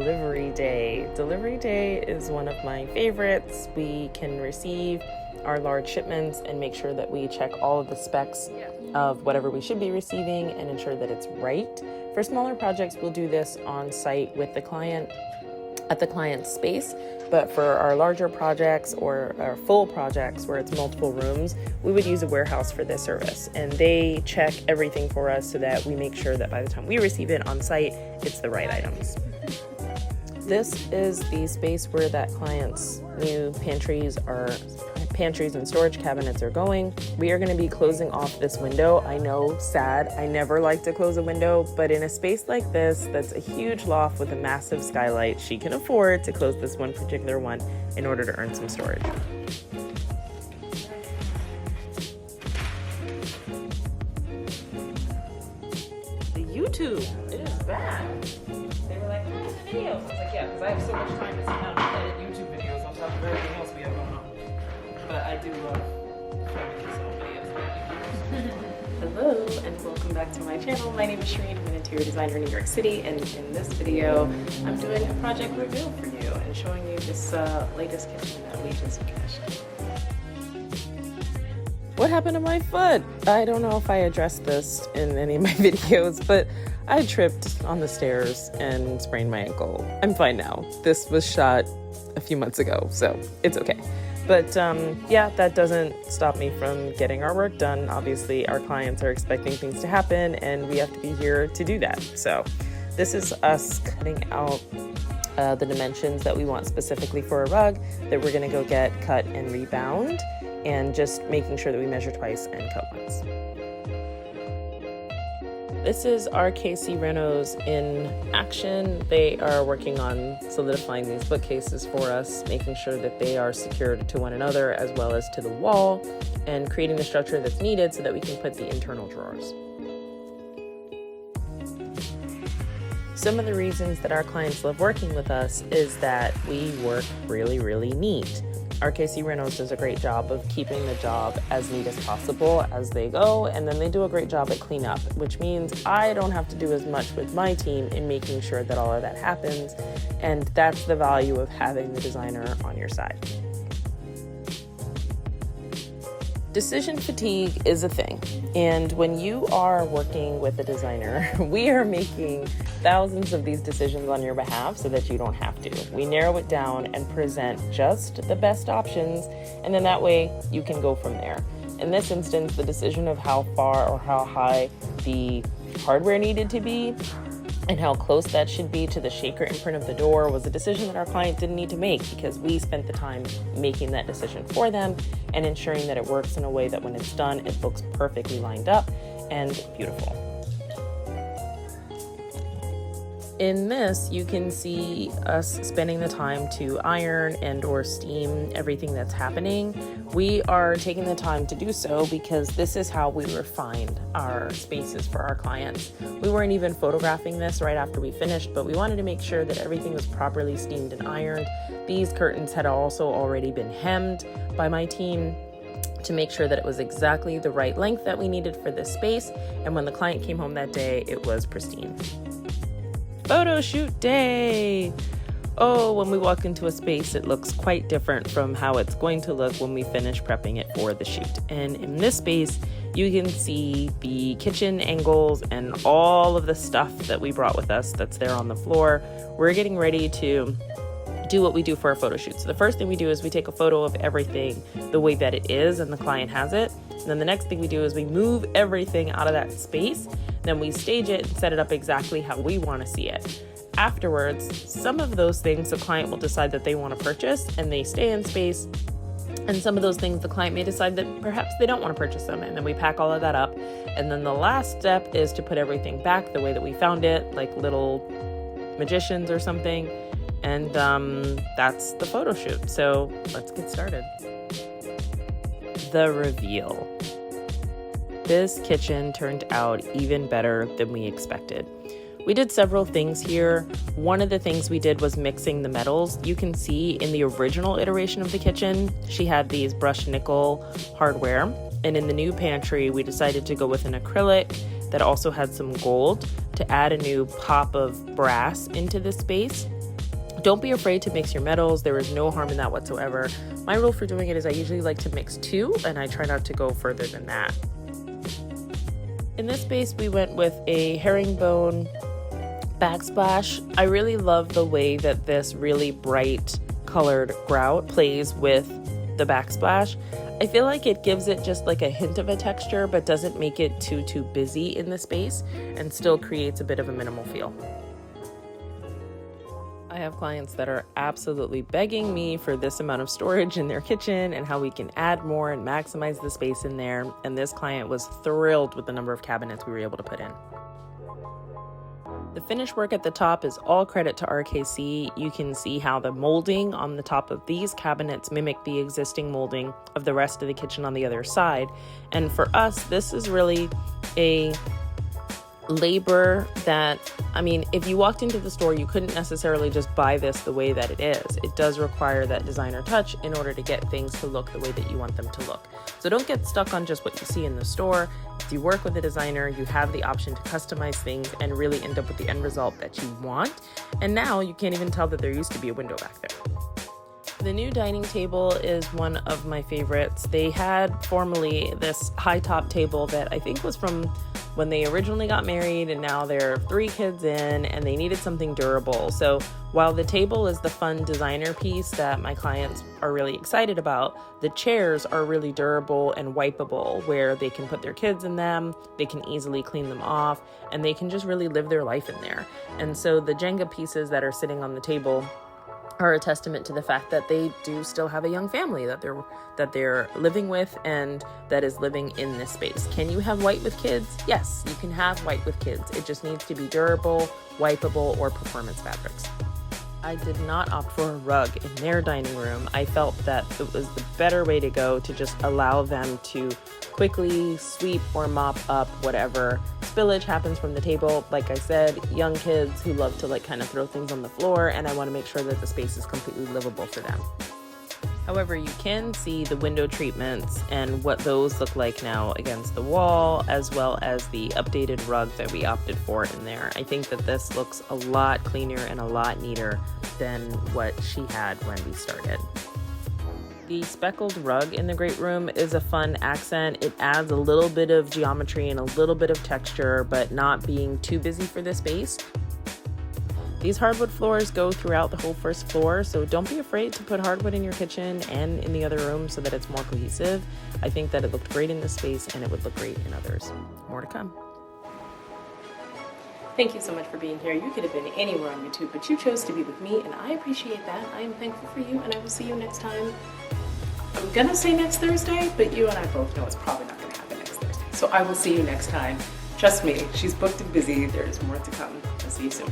delivery day. Delivery day is one of my favorites. We can receive our large shipments and make sure that we check all of the specs of whatever we should be receiving and ensure that it's right. For smaller projects, we'll do this on site with the client at the client's space. But for our larger projects or our full projects where it's multiple rooms, we would use a warehouse for this service. And they check everything for us so that we make sure that by the time we receive it on site, it's the right items. This is the space where that client's new pantries and storage cabinets are going. We are going to be closing off this window. I know, sad. I never like to close a window, but in a space like this, that's a huge loft with a massive skylight, she can afford to close this one particular one in order to earn some storage. The YouTube is back. They were like, "Where's the videos?" I was like, "Yeah, because I have so much time to sit down and edit YouTube videos on top of everything else we have going on." But I do love filming myself videos. Hello and welcome back to my channel. My name is Shareen. I'm an interior designer in New York City, and in this video I'm doing a project review for you and showing you this latest kitchen that we just finished. What happened to my foot? I don't know if I addressed this in any of my videos, but I tripped on the stairs and sprained my ankle. I'm fine now. This was shot a few months ago, so it's okay. But yeah, that doesn't stop me from getting our work done. Obviously, our clients are expecting things to happen, and we have to be here to do that. So this is us cutting out the dimensions that we want specifically for a rug that we're gonna go get cut and rebound, and just making sure that we measure twice and cut once. This is RKC Renos in action. They are working on solidifying these bookcases for us, making sure that they are secured to one another as well as to the wall, and creating the structure that's needed so that we can put the internal drawers. Some of the reasons that our clients love working with us is that we work really, really neat. RKC Renos does a great job of keeping the job as neat as possible as they go, and then they do a great job at cleanup, which means I don't have to do as much with my team in making sure that all of that happens, and that's the value of having the designer on your side. Decision fatigue is a thing, and when you are working with a designer, we are making thousands of these decisions on your behalf so that you don't have to. We narrow it down and present just the best options, and then that way you can go from there. In this instance, the decision of how far or how high the hardware needed to be and how close that should be to the shaker imprint of the door was a decision that our client didn't need to make, because we spent the time making that decision for them and ensuring that it works in a way that when it's done, it looks perfectly lined up and beautiful. In this, you can see us spending the time to iron and or steam everything that's happening. We are taking the time to do so because this is how we refine our spaces for our clients. We weren't even photographing this right after we finished, but we wanted to make sure that everything was properly steamed and ironed. These curtains had also already been hemmed by my team to make sure that it was exactly the right length that we needed for this space. And when the client came home that day, it was pristine. Photo shoot day! Oh, when we walk into a space, it looks quite different from how it's going to look when we finish prepping it for the shoot. And in this space, you can see the kitchen angles and all of the stuff that we brought with us that's there on the floor. We're getting ready to do what we do for our photo shoot. So the first thing we do is we take a photo of everything the way that it is and the client has it. And then the next thing we do is we move everything out of that space. Then we stage it and set it up exactly how we want to see it. Afterwards, some of those things the client will decide that they want to purchase and they stay in space. And some of those things the client may decide that perhaps they don't want to purchase them. And then we pack all of that up. And then the last step is to put everything back the way that we found it, like little magicians or something. And that's the photo shoot. So let's get started. The reveal. This kitchen turned out even better than we expected. We did several things here. One of the things we did was mixing the metals. You can see in the original iteration of the kitchen, she had these brushed nickel hardware. And in the new pantry, we decided to go with an acrylic that also had some gold to add a new pop of brass into the space. Don't be afraid to mix your metals. There is no harm in that whatsoever. My rule for doing it is I usually like to mix 2, and I try not to go further than that. In this space, we went with a herringbone backsplash. I really love the way that this really bright colored grout plays with the backsplash. I feel like it gives it just like a hint of a texture, but doesn't make it too busy in the space, and still creates a bit of a minimal feel. I have clients that are absolutely begging me for this amount of storage in their kitchen and how we can add more and maximize the space in there. And this client was thrilled with the number of cabinets we were able to put in. The finished work at the top is all credit to RKC. You can see how the molding on the top of these cabinets mimic the existing molding of the rest of the kitchen on the other side. And for us, this is really a labor that, I mean, if you walked into the store, you couldn't necessarily just buy this the way that it is. It does require that designer touch in order to get things to look the way that you want them to look. So don't get stuck on just what you see in the store. If you work with a designer, you have the option to customize things and really end up with the end result that you want. And now you can't even tell that there used to be a window back there. The new dining table is one of my favorites. They had formerly this high top table that I think was from when they originally got married, and now they're 3 kids in and they needed something durable. So while the table is the fun designer piece that my clients are really excited about, the chairs are really durable and wipeable, where they can put their kids in them, they can easily clean them off, and they can just really live their life in there. And so the Jenga pieces that are sitting on the table are a testament to the fact that they do still have a young family that they're living with and that is living in this space. Can you have white with kids? Yes, you can have white with kids. It just needs to be durable, wipeable, or performance fabrics. I did not opt for a rug in their dining room. I felt that it was the better way to go to just allow them to quickly sweep or mop up whatever spillage happens from the table. Like I said, young kids who love to like kind of throw things on the floor, and I want to make sure that the space is completely livable for them. However, you can see the window treatments and what those look like now against the wall, as well as the updated rug that we opted for in there. I think that this looks a lot cleaner and a lot neater than what she had when we started. The speckled rug in the great room is a fun accent. It adds a little bit of geometry and a little bit of texture, but not being too busy for the space. These hardwood floors go throughout the whole first floor, so don't be afraid to put hardwood in your kitchen and in the other rooms so that it's more cohesive. I think that it looked great in this space and it would look great in others. More to come. Thank you so much for being here. You could have been anywhere on YouTube, but you chose to be with me, and I appreciate that. I am thankful for you, and I will see you next time. I'm gonna say next Thursday, but you and I both know it's probably not gonna happen next Thursday. So I will see you next time. Trust me, she's booked and busy. There's more to come. I'll see you soon.